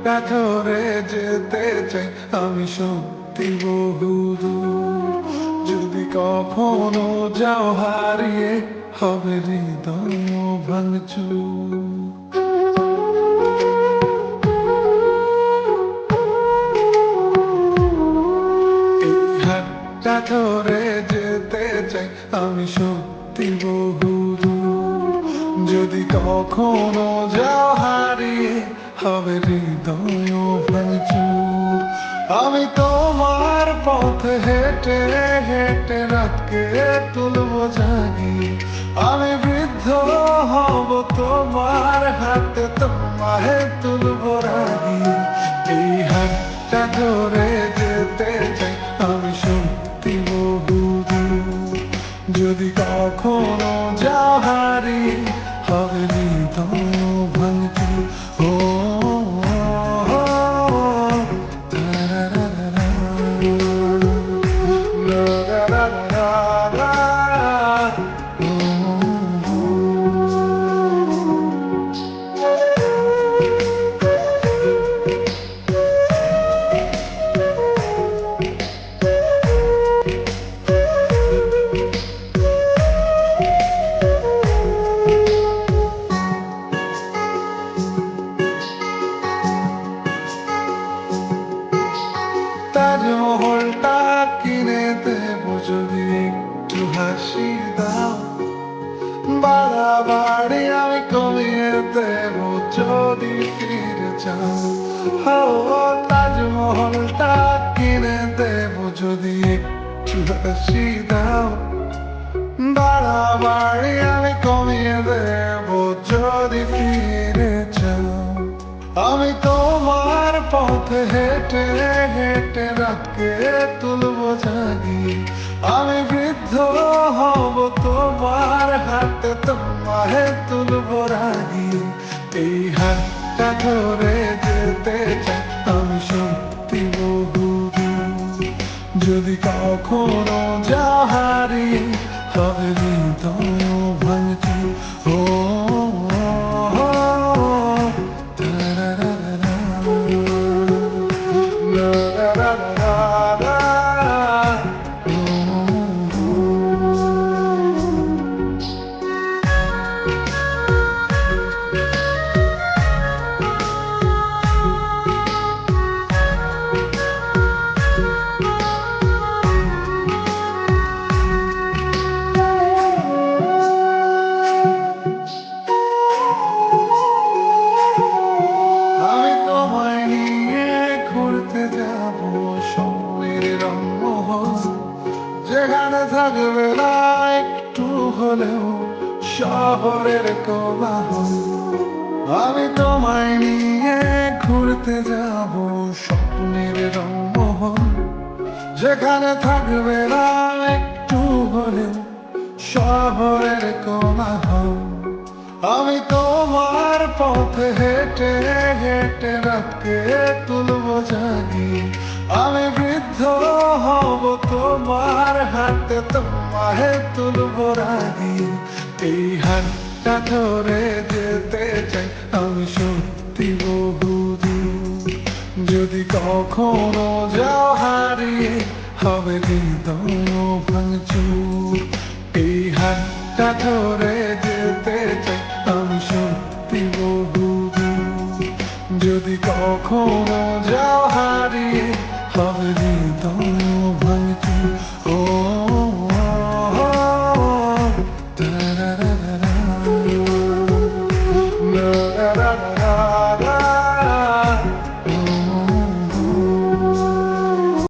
হাতটা ধরে যেতে চাই আমি সত্যি বহুদূর। যদি কখনো যাও হারিয়ে হবে হৃদয় ভাঙচুর। হাতটা ধরে যেতে চাই আমি সত্যি বহুদূর। যদি কখনো যাও হারিয়ে হবে হৃদয় ভাঙচুর। আমি তোমার পথে হেঁটে হেঁটে রাতকে তুলবো জাগি। আমি বৃদ্ধ হব তোমার হাতে, তোমায় তুলবো রাগি। এই হাতটা ধরে যেতে চাই আমি সত্যি বহুদূর। যদি কখনো যাও হারিয়ে হবে হৃদয় ভাঙচুর। ও তাজমহলটা কিনে দেবো যদি একটু হাসি দাও। বাড়াবাড়ি আমি কমিয়ে দেবো যদি ফিরে যাও। ও তাজমহলটা কিনে দেবো যদি একটু হাসি দাও। বাড়াবাড়ি আমি কমিয়ে দেবো যদি ফিরে যাও। আমি তোমার পথে হেঁটে হেঁটে রাতকে তুলবো জাগি। আমি বৃদ্ধ হব তোমার হাতে, তোমায় তুলবো রাগি। এই হাতটা ধরে যেতে চাই আমি সত্যি বহুদূর। যদি কখনো যাও হারিয়ে হবে হৃদয় ভাঙচুর। ও আমি তোমায় নিয়ে ঘুরতে যাব স্বপ্নের রংমহল, যেখানে থাকবে না একটু হলেও শহরের কোলাহল। আমি তোমায় নিয়ে ঘুরতে যাব স্বপ্নের রংমহল, যেখানে থাকবে না একটু হলেও শহরের কোলাহল। আমি তোমার পথে হেঁটে হেঁটে রাতকে তুলবো জাগি। আমি বৃদ্ধ হব তোমার হাতে, তোমায় তুলবো রাগি। এই হাতটা ধরে যেতে চাই আমি সত্যি বহুদূর। যদি কখনো যাও হারিয়ে হবে হৃদয় ভাঙচুর। এই হাতটা ধরে যেতে চাই আমি সত্যি বহুদূর। যদি কখনো যাও হারিয়ে